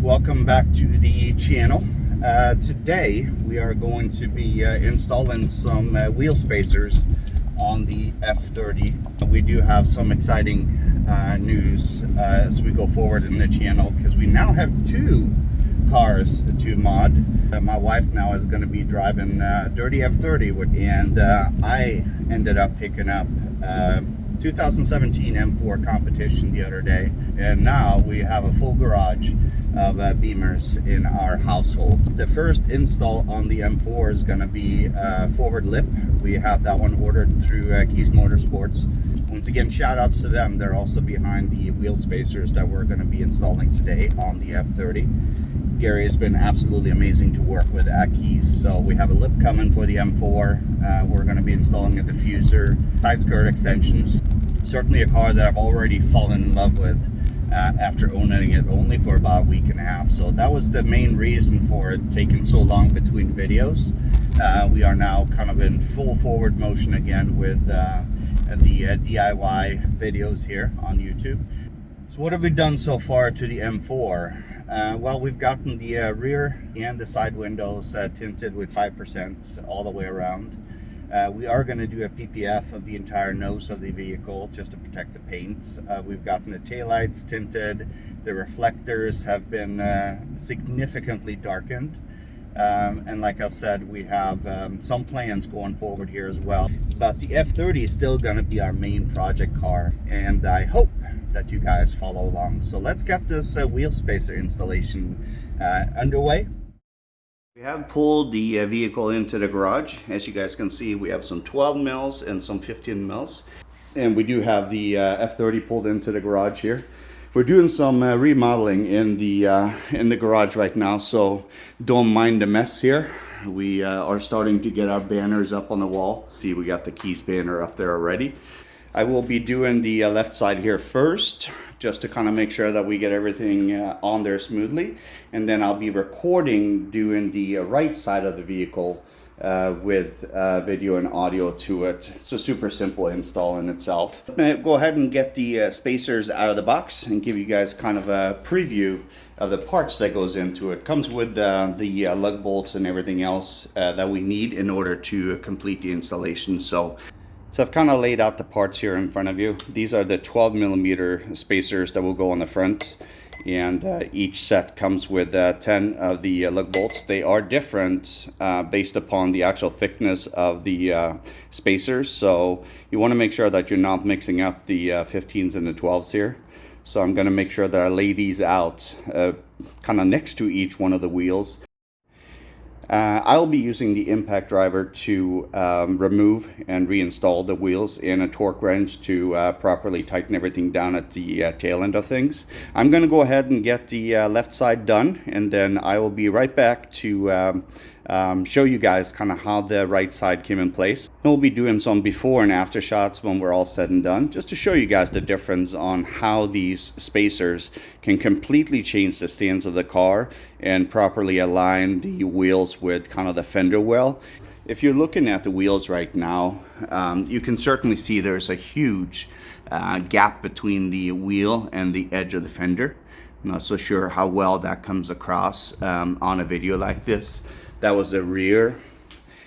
welcome back to the channel. Today we are going to be installing some wheel spacers on the F30. We do have some exciting news as we go forward in the channel, because we now have two cars to mod. My wife now is going to be driving dirty F30, and I ended up picking up 2017 M4 competition the other day, and now we have a full garage of Beamers in our household. The first install on the M4 is going to be forward lip. We have that one ordered through Keys Motorsports. Once again, shout outs to them. They're also behind the wheel spacers that we're going to be installing today on the F30. Gary has been absolutely amazing to work with at Keys. So we have a lip coming for the M4. We're going to be installing a diffuser, side skirt extensions. Certainly a car that I've already fallen in love with after owning it only for about a week and a half. So that was the main reason for it taking so long between videos. We are now kind of in full forward motion again with the DIY videos here on YouTube. So what have we done so far to the M4? Well, we've gotten the rear and the side windows tinted with 5% all the way around. We are going to do a PPF of the entire nose of the vehicle just to protect the paint. We've gotten the taillights tinted. The reflectors have been significantly darkened. And like I said, we have some plans going forward here as well. But the F30 is still going to be our main project car, and I hope that you guys follow along. So let's get this wheel spacer installation underway. We have pulled the vehicle into the garage. As you guys can see, we have some 12 mils and some 15 mils. And we do have the F30 pulled into the garage here. We're doing some remodeling in the garage right now, so don't mind the mess here. We are starting to get our banners up on the wall. See, we got the Keys banner up there already. I will be doing the left side here first, just to kind of make sure that we get everything on there smoothly. And then I'll be recording doing the right side of the vehicle with video and audio to it. It's a super simple install in itself. Go ahead and get the spacers out of the box and give you guys kind of a preview of the parts that goes into it. Comes with the lug bolts and everything else that we need in order to complete the installation. So I've kind of laid out the parts here in front of you. These are the 12 millimeter spacers that will go on the front, and each set comes with 10 of the lug bolts. They are different based upon the actual thickness of the spacers, so you want to make sure that you're not mixing up the 15s and the 12s here. So I'm going to make sure that I lay these out kind of next to each one of the wheels. I'll be using the impact driver to remove and reinstall the wheels, and a torque wrench to properly tighten everything down at the tail end of things. I'm going to go ahead and get the left side done, and then I will be right back to show you guys kind of how the right side came in place. And we'll be doing some before and after shots when we're all said and done, just to show you guys the difference on how these spacers can completely change the stance of the car and properly align the wheels with kind of the fender well. If you're looking at the wheels right now, you can certainly see there's a huge gap between the wheel and the edge of the fender. I'm not so sure how well that comes across on a video like this. That was the rear,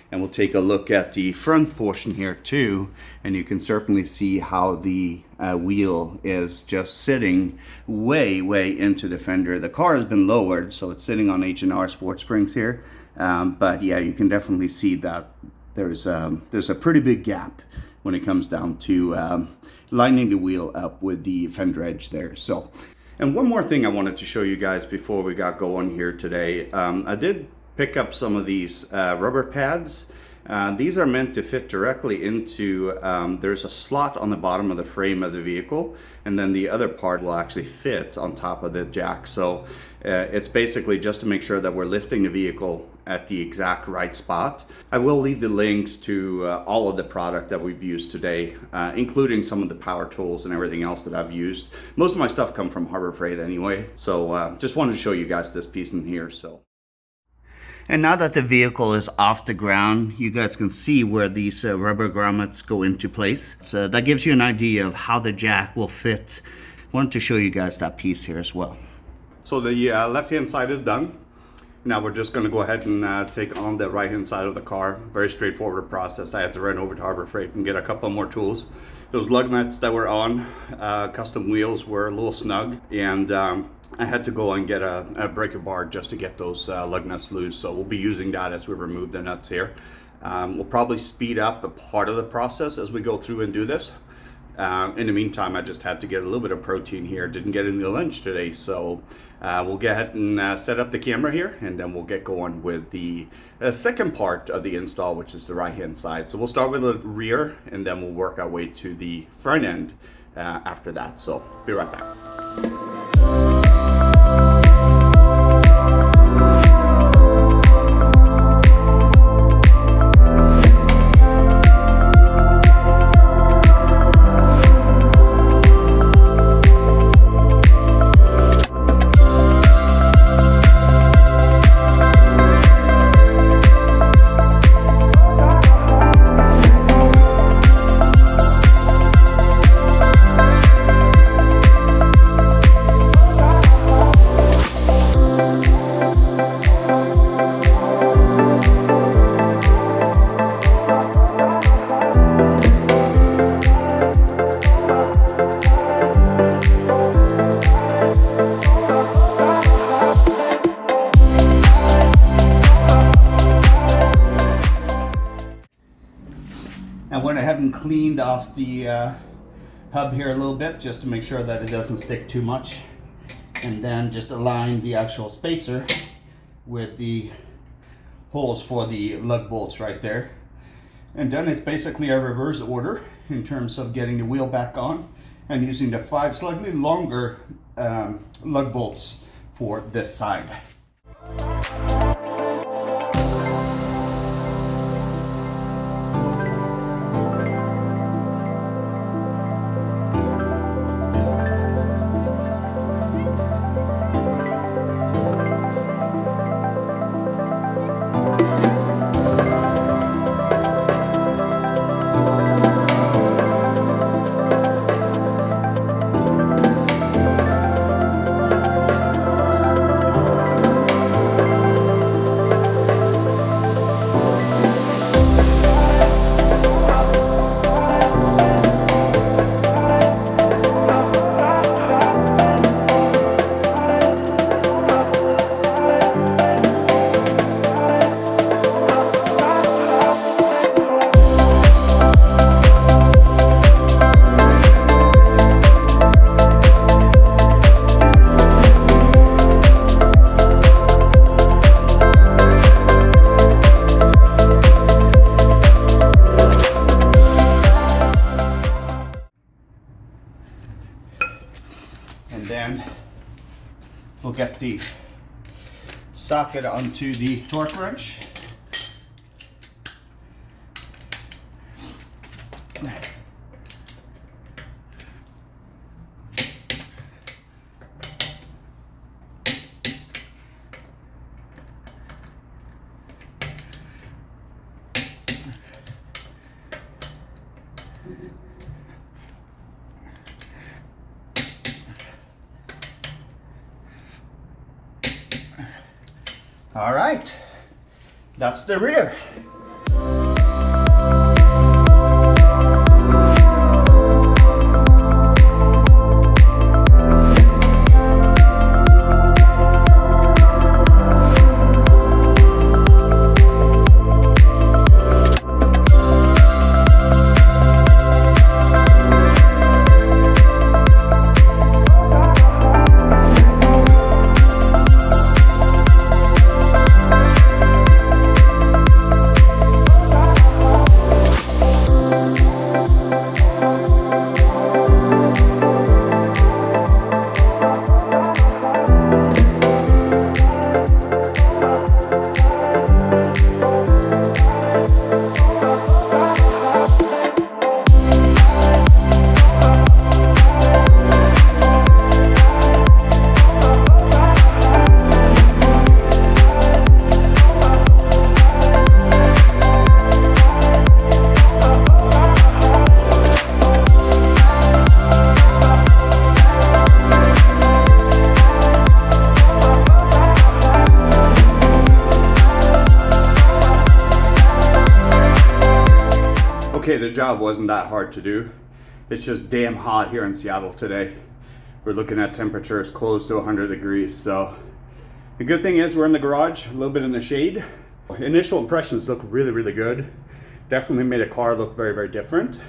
and we'll take a look at the front portion here too, and you can certainly see how the wheel is just sitting way into the fender. The car has been lowered, so it's sitting on H&R Sport Springs here, but yeah, you can definitely see that there's a pretty big gap when it comes down to lining the wheel up with the fender edge there. So, and one more thing I wanted to show you guys before we got going here today. I did pick up some of these rubber pads. These are meant to fit directly into, there's a slot on the bottom of the frame of the vehicle, and then the other part will actually fit on top of the jack. So it's basically just to make sure that we're lifting the vehicle at the exact right spot. I will leave the links to all of the product that we've used today, including some of the power tools and everything else that I've used. Most of my stuff come from Harbor Freight anyway, so just wanted to show you guys this piece in here. And now that the vehicle is off the ground, you guys can see where these rubber grommets go into place. So that gives you an idea of how the jack will fit. I wanted to show you guys that piece here as well. So the left-hand side is done. Now we're just going to go ahead and take on the right-hand side of the car. Very straightforward process. I had to run over to Harbor Freight and get a couple more tools. Those lug nuts that were on custom wheels were a little snug, and I had to go and get a breaker bar just to get those lug nuts loose. So we'll be using that as we remove the nuts here. We'll probably speed up a part of the process as we go through and do this. In the meantime, I just had to get a little bit of protein here. Didn't get any lunch today, so we'll go ahead and set up the camera here, and then we'll get going with the second part of the install, which is the right-hand side. So we'll start with the rear, and then we'll work our way to the front end after that. So be right back. I went ahead and cleaned off the hub here a little bit just to make sure that it doesn't stick too much, and then just align the actual spacer with the holes for the lug bolts right there. And then it's basically a reverse order in terms of getting the wheel back on and using the 5 slightly longer lug bolts for this side. And then we'll get the socket onto the torque wrench. All right, that's the rear. Okay, the job wasn't that hard to do. It's just damn hot here in Seattle today. We're looking at temperatures close to 100 degrees. So the good thing is we're in the garage, a little bit in the shade. Initial impressions look really, really good. Definitely made a car look very, very different.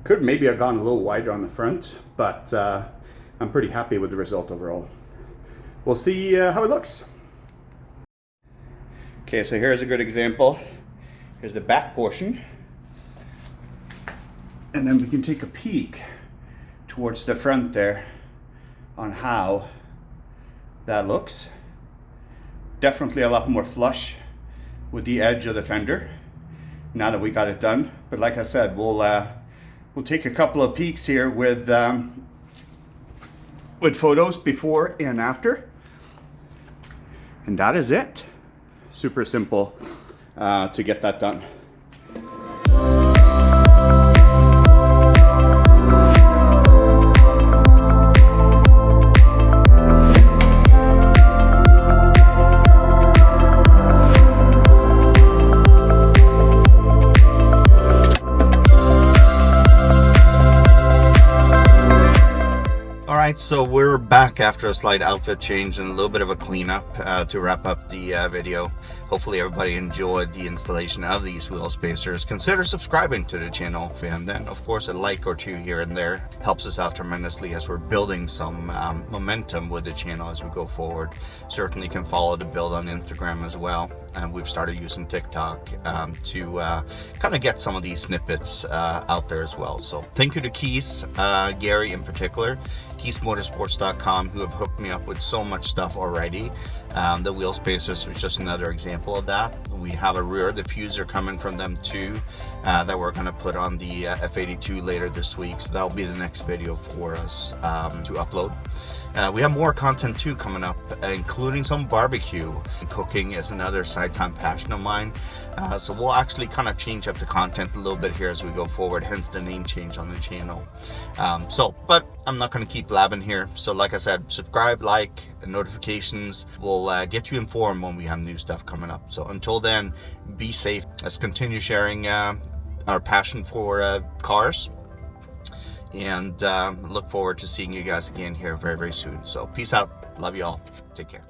Could maybe have gone a little wider on the front, but I'm pretty happy with the result overall. We'll see how it looks. Okay, so here's a good example. Here's the back portion. And then we can take a peek towards the front there on how that looks. Definitely a lot more flush with the edge of the fender now that we got it done. But like I said, we'll take a couple of peeks here with photos before and after. And that is it. Super simple to get that done. So we're back after a slight outfit change and a little bit of a cleanup to wrap up the video. Hopefully everybody enjoyed the installation of these wheel spacers. Consider subscribing to the channel, and then of course a like or two here and there helps us out tremendously as we're building some momentum with the channel as we go forward. Certainly can follow the build on Instagram as well, and we've started using TikTok to kind of get some of these snippets out there as well. So thank you to Keys, Gary in particular, KeysMotorsports.com, who have hooked me up with so much stuff already. The wheel spacers was just another example of that. We have a rear diffuser coming from them too that we're going to put on the F32 later this week, so that'll be the next video for us to upload. We have more content too coming up, including some barbecue. Cooking is another side-time passion of mine, so we'll actually kind of change up the content a little bit here as we go forward, hence the name change on the channel. But I'm not going to keep blabbing here, so like I said, subscribe, like, and notifications will get you informed when we have new stuff coming up. So until then, be safe. Let's continue sharing our passion for cars, and look forward to seeing you guys again here very, very soon. So peace out. Love you all. Take care.